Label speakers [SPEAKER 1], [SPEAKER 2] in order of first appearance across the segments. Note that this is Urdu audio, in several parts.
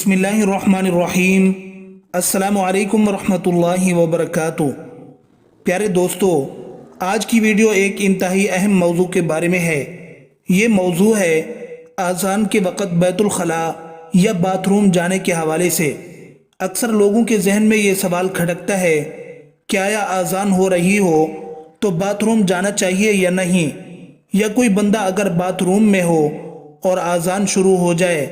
[SPEAKER 1] بسم اللہ الرحمن الرحیم۔ السلام علیکم ورحمۃ اللہ وبرکاتہ۔ پیارے دوستو، آج کی ویڈیو ایک انتہائی اہم موضوع کے بارے میں ہے۔ یہ موضوع ہے اذان کے وقت بیت الخلاء یا باتھ روم جانے کے حوالے سے۔ اکثر لوگوں کے ذہن میں یہ سوال کھٹکتا ہے کہ آیا اذان ہو رہی ہو تو باتھ روم جانا چاہیے یا نہیں، یا کوئی بندہ اگر باتھ روم میں ہو اور اذان شروع ہو جائے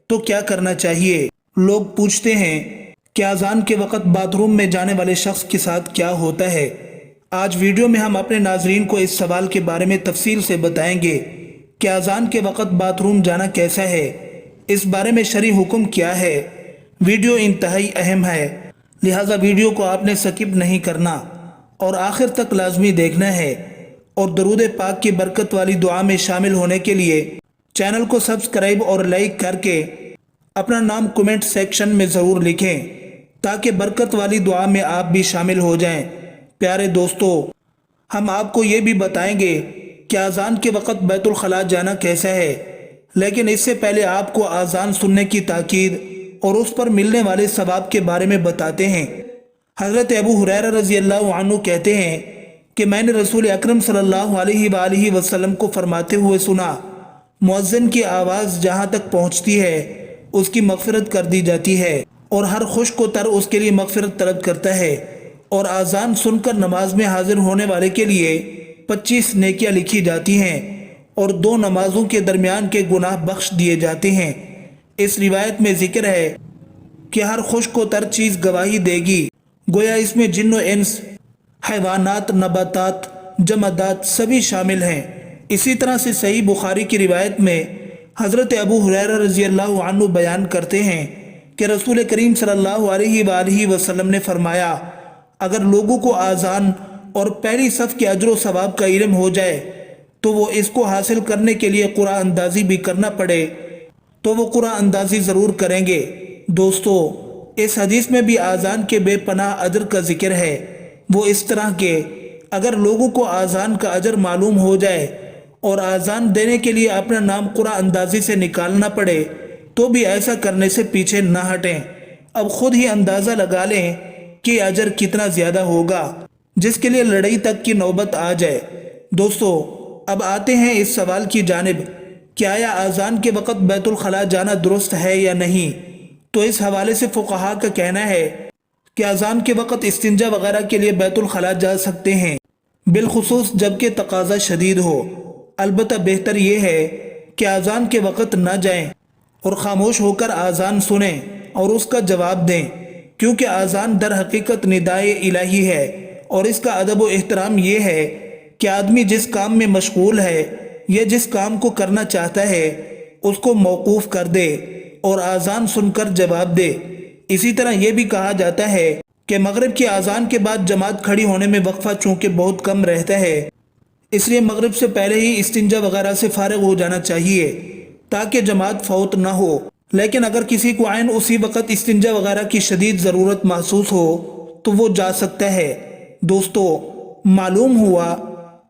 [SPEAKER 1] تو کیا کرنا چاہیے۔ لوگ پوچھتے ہیں کہ اذان کے وقت باتھ روم میں جانے والے شخص کے ساتھ کیا ہوتا ہے۔ آج ویڈیو میں ہم اپنے ناظرین کو اس سوال کے بارے میں تفصیل سے بتائیں گے کہ اذان کے وقت باتھ روم جانا کیسا ہے، اس بارے میں شرعی حکم کیا ہے۔ ویڈیو انتہائی اہم ہے، لہٰذا ویڈیو کو آپ نے سکپ نہیں کرنا اور آخر تک لازمی دیکھنا ہے، اور درود پاک کی برکت والی دعا میں شامل ہونے کے لیے چینل کو سبسکرائب اور لائک کر کے اپنا نام کمنٹ سیکشن میں ضرور لکھیں تاکہ برکت والی دعا میں آپ بھی شامل ہو جائیں۔ پیارے دوستو، ہم آپ کو یہ بھی بتائیں گے کہ اذان کے وقت بیت الخلاء جانا کیسا ہے، لیکن اس سے پہلے آپ کو اذان سننے کی تاکید اور اس پر ملنے والے ثواب کے بارے میں بتاتے ہیں۔ حضرت ابو ہریرہ رضی اللہ عنہ کہتے ہیں کہ میں نے رسول اکرم صلی اللہ علیہ وآلہ وسلم کو فرماتے ہوئے سنا، مؤذن کی آواز جہاں تک پہنچتی ہے اس کی مغفرت کر دی جاتی ہے، اور ہر خشک و تر اس کے لیے مغفرت طلب کرتا ہے، اور اذان سن کر نماز میں حاضر ہونے والے کے لیے 25 نیکیاں لکھی جاتی ہیں، اور 2 نمازوں کے درمیان کے گناہ بخش دیے جاتے ہیں۔ اس روایت میں ذکر ہے کہ ہر خشک و تر چیز گواہی دے گی، گویا اس میں جن و انس، حیوانات، نباتات، جمادات سبھی شامل ہیں۔ اسی طرح سے صحیح بخاری کی روایت میں حضرت ابو ہریرہ رضی اللہ عنہ بیان کرتے ہیں کہ رسول کریم صلی اللہ علیہ وآلہ وسلم نے فرمایا، اگر لوگوں کو اذان اور پہلی صف کے اجر و ثواب کا علم ہو جائے تو وہ اس کو حاصل کرنے کے لیے قرآن اندازی بھی کرنا پڑے تو وہ قرآن اندازی ضرور کریں گے۔ دوستو، اس حدیث میں بھی اذان کے بے پناہ اجر کا ذکر ہے، وہ اس طرح کہ اگر لوگوں کو اذان کا اجر معلوم ہو جائے اور اذان دینے کے لیے اپنا نام قرآن اندازی سے نکالنا پڑے تو بھی ایسا کرنے سے پیچھے نہ ہٹیں۔ اب خود ہی اندازہ لگا لیں کہ اجر کتنا زیادہ ہوگا، جس کے لیے لڑائی تک کی نوبت آ جائے۔ دوستو، اب آتے ہیں اس سوال کی جانب کہ آیا اذان کے وقت بیت الخلاء جانا درست ہے یا نہیں۔ تو اس حوالے سے فقہا کا کہنا ہے کہ اذان کے وقت استنجا وغیرہ کے لیے بیت الخلاء جا سکتے ہیں، بالخصوص جب کہ تقاضا شدید ہو۔ البتہ بہتر یہ ہے کہ اذان کے وقت نہ جائیں اور خاموش ہو کر اذان سنیں اور اس کا جواب دیں، کیونکہ اذان در حقیقت ندائے الہی ہے، اور اس کا ادب و احترام یہ ہے کہ آدمی جس کام میں مشغول ہے یا جس کام کو کرنا چاہتا ہے اس کو موقوف کر دے اور اذان سن کر جواب دے۔ اسی طرح یہ بھی کہا جاتا ہے کہ مغرب کی اذان کے بعد جماعت کھڑی ہونے میں وقفہ چونکہ بہت کم رہتا ہے، اس لیے مغرب سے پہلے ہی استنجا وغیرہ سے فارغ ہو جانا چاہیے تاکہ جماعت فوت نہ ہو۔ لیکن اگر کسی کو عین اسی وقت استنجا وغیرہ کی شدید ضرورت محسوس ہو تو وہ جا سکتا ہے۔ دوستو، معلوم ہوا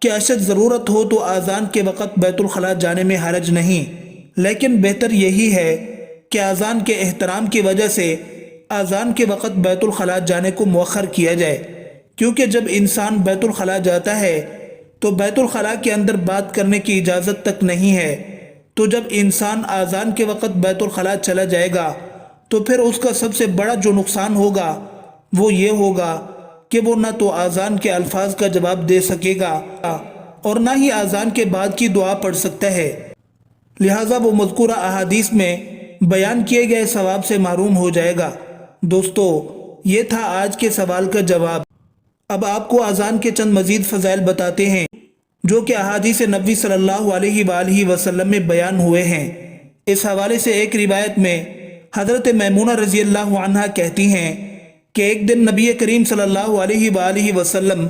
[SPEAKER 1] کہ اشد ضرورت ہو تو اذان کے وقت بیت الخلاء جانے میں حرج نہیں، لیکن بہتر یہی ہے کہ اذان کے احترام کی وجہ سے اذان کے وقت بیت الخلاء جانے کو مؤخر کیا جائے، کیونکہ جب انسان بیت الخلاء جاتا ہے تو بیت الخلاء کے اندر بات کرنے کی اجازت تک نہیں ہے، تو جب انسان اذان کے وقت بیت الخلاء چلا جائے گا تو پھر اس کا سب سے بڑا جو نقصان ہوگا وہ یہ ہوگا کہ وہ نہ تو اذان کے الفاظ کا جواب دے سکے گا اور نہ ہی اذان کے بعد کی دعا پڑھ سکتا ہے، لہٰذا وہ مذکورہ احادیث میں بیان کیے گئے ثواب سے محروم ہو جائے گا۔ دوستو، یہ تھا آج کے سوال کا جواب۔ اب آپ کو اذان کے چند مزید فضائل بتاتے ہیں جو کہ احادیث نبوی صلی اللہ علیہ وآلہ وسلم میں بیان ہوئے ہیں۔ اس حوالے سے ایک روایت میں حضرت میمونہ رضی اللہ عنہا کہتی ہیں کہ ایک دن نبی کریم صلی اللہ علیہ وآلہ وسلم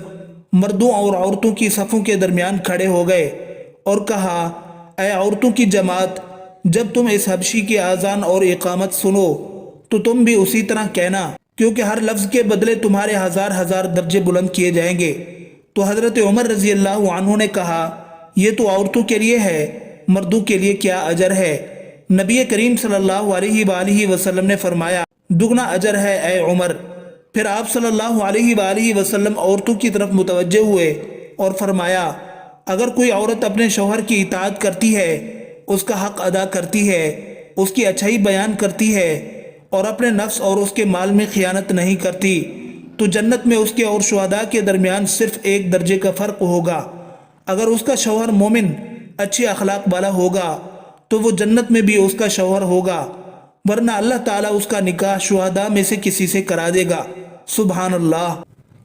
[SPEAKER 1] مردوں اور عورتوں کی صفوں کے درمیان کھڑے ہو گئے اور کہا، اے عورتوں کی جماعت، جب تم اس حبشی کی اذان اور اقامت سنو تو تم بھی اسی طرح کہنا، کیونکہ ہر لفظ کے بدلے تمہارے ہزار درجے بلند کیے جائیں گے۔ تو حضرت عمر رضی اللہ عنہ نے کہا، یہ تو عورتوں کے لیے ہے، مردوں کے لیے کیا اجر ہے؟ نبی کریم صلی اللہ علیہ وآلہ وسلم نے فرمایا دگنا اجر ہے اے عمر۔ پھر آپ صلی اللہ علیہ وآلہ وسلم عورتوں کی طرف متوجہ ہوئے اور فرمایا اگر کوئی عورت اپنے شوہر کی اطاعت کرتی ہے، اس کا حق ادا کرتی ہے، اس کی اچھائی بیان کرتی ہے اور اپنے نفس اور اس کے مال میں خیانت نہیں کرتی تو جنت میں اس کے اور شہداء کے درمیان صرف ایک درجے کا فرق ہوگا۔ اگر اس کا شوہر مومن اچھے اخلاق والا ہوگا تو وہ جنت میں بھی اس کا شوہر ہوگا، ورنہ اللہ تعالیٰ اس کا نکاح شہداء میں سے کسی سے کرا دے گا۔ سبحان اللہ!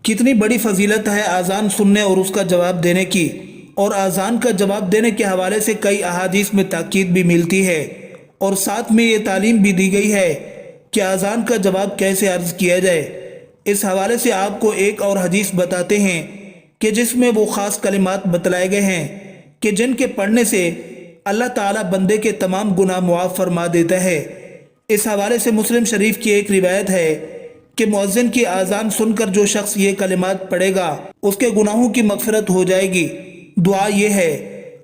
[SPEAKER 1] کتنی بڑی فضیلت ہے اذان سننے اور اس کا جواب دینے کی، اور اذان کا جواب دینے کے حوالے سے کئی احادیث میں تاکید بھی ملتی ہے، اور ساتھ میں یہ تعلیم بھی دی گئی ہے کہ اذان کا جواب کیسے عرض کیا جائے۔ اس حوالے سے آپ کو ایک اور حدیث بتاتے ہیں کہ جس میں وہ خاص کلمات بتلائے گئے ہیں کہ جن کے پڑھنے سے اللہ تعالیٰ بندے کے تمام گناہ معاف فرما دیتا ہے۔ اس حوالے سے مسلم شریف کی ایک روایت ہے کہ مؤذن کی اذان سن کر جو شخص یہ کلمات پڑھے گا اس کے گناہوں کی مغفرت ہو جائے گی۔ دعا یہ ہے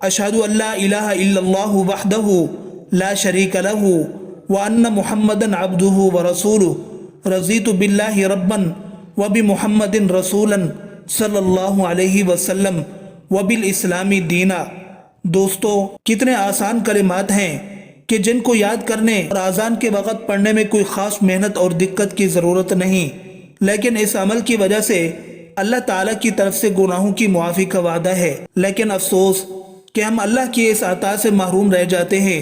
[SPEAKER 1] اشہد ان لا الہ الا اللہ وحدہ لا شریک لہ وان محمدا عبدہ ورسولہ رضیت باللہ ربا وبمحمد رسولا صلی اللہ علیہ وسلم وبالاسلام دینا۔ دوستو، کتنے آسان کلمات ہیں کہ جن کو یاد کرنے اور اذان کے وقت پڑھنے میں کوئی خاص محنت اور دقت کی ضرورت نہیں، لیکن اس عمل کی وجہ سے اللہ تعالیٰ کی طرف سے گناہوں کی معافی کا وعدہ ہے۔ لیکن افسوس کہ ہم اللہ کی اس عطا سے محروم رہ جاتے ہیں،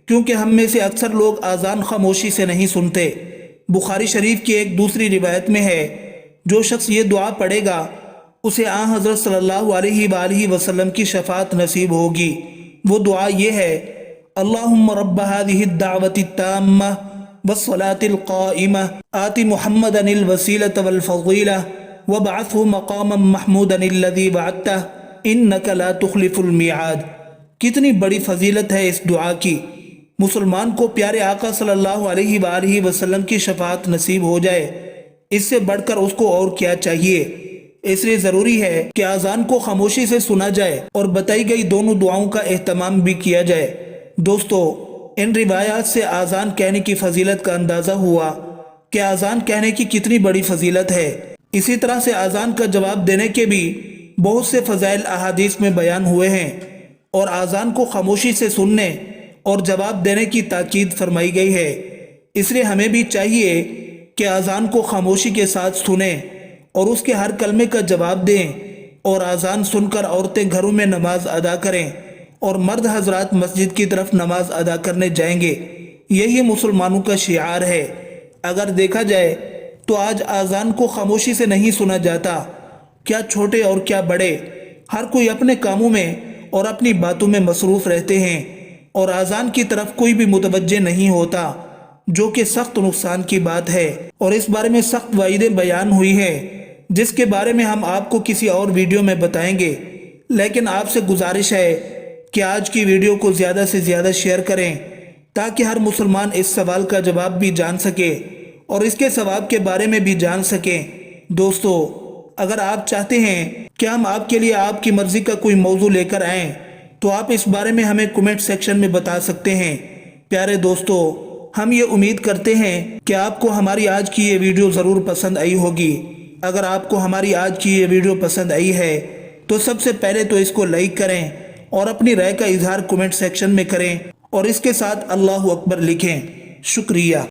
[SPEAKER 1] کیونکہ ہم میں سے اکثر لوگ اذان خاموشی سے نہیں سنتے۔ بخاری شریف کی ایک دوسری روایت میں ہے جو شخص یہ دعا پڑھے گا اسے آن حضرت صلی اللہ علیہ وآلہ وسلم کی شفاعت نصیب ہوگی۔ وہ دعا یہ ہے اللہم رب هذه الدعوة التامة والصلاة القائمة آت محمدا الوسیلة والفضیلة وابعثه مقاما محمودا الذي وعدته انك لا تخلف الميعاد۔ کتنی بڑی فضیلت ہے اس دعا کی۔ مسلمان کو پیارے آقا صلی اللہ علیہ وآلہ وسلم کی شفاعت نصیب ہو جائے، اس سے بڑھ کر اس کو اور کیا چاہیے؟ اس لیے ضروری ہے کہ اذان کو خاموشی سے سنا جائے اور بتائی گئی دونوں دعاؤں کا اہتمام بھی کیا جائے۔ دوستو، ان روایات سے اذان کہنے کی فضیلت کا اندازہ ہوا کہ اذان کہنے کی کتنی بڑی فضیلت ہے۔ اسی طرح سے اذان کا جواب دینے کے بھی بہت سے فضائل احادیث میں بیان ہوئے ہیں، اور اذان کو خاموشی سے سننے اور جواب دینے کی تاکید فرمائی گئی ہے۔ اس لیے ہمیں بھی چاہیے کہ اذان کو خاموشی کے ساتھ سنیں اور اس کے ہر کلمے کا جواب دیں، اور اذان سن کر عورتیں گھروں میں نماز ادا کریں اور مرد حضرات مسجد کی طرف نماز ادا کرنے جائیں گے۔ یہی مسلمانوں کا شعار ہے۔ اگر دیکھا جائے تو آج اذان کو خاموشی سے نہیں سنا جاتا، کیا چھوٹے اور کیا بڑے، ہر کوئی اپنے کاموں میں اور اپنی باتوں میں مصروف رہتے ہیں، اور اذان کی طرف کوئی بھی متوجہ نہیں ہوتا، جو کہ سخت نقصان کی بات ہے۔ اور اس بارے میں سخت وعیدیں بیان ہوئی ہیں جس کے بارے میں ہم آپ کو کسی اور ویڈیو میں بتائیں گے۔ لیکن آپ سے گزارش ہے کہ آج کی ویڈیو کو زیادہ سے زیادہ شیئر کریں تاکہ ہر مسلمان اس سوال کا جواب بھی جان سکے اور اس کے ثواب کے بارے میں بھی جان سکیں۔ دوستو، اگر آپ چاہتے ہیں کہ ہم آپ کے لیے آپ کی مرضی کا کوئی موضوع لے کر آئیں تو آپ اس بارے میں ہمیں کمنٹ سیکشن میں بتا سکتے ہیں۔ پیارے دوستو، ہم یہ امید کرتے ہیں کہ آپ کو ہماری آج کی یہ ویڈیو ضرور پسند آئی ہوگی۔ اگر آپ کو ہماری آج کی یہ ویڈیو پسند آئی ہے تو سب سے پہلے تو اس کو لائک کریں اور اپنی رائے کا اظہار کمنٹ سیکشن میں کریں، اور اس کے ساتھ اللہ اکبر لکھیں۔ شکریہ۔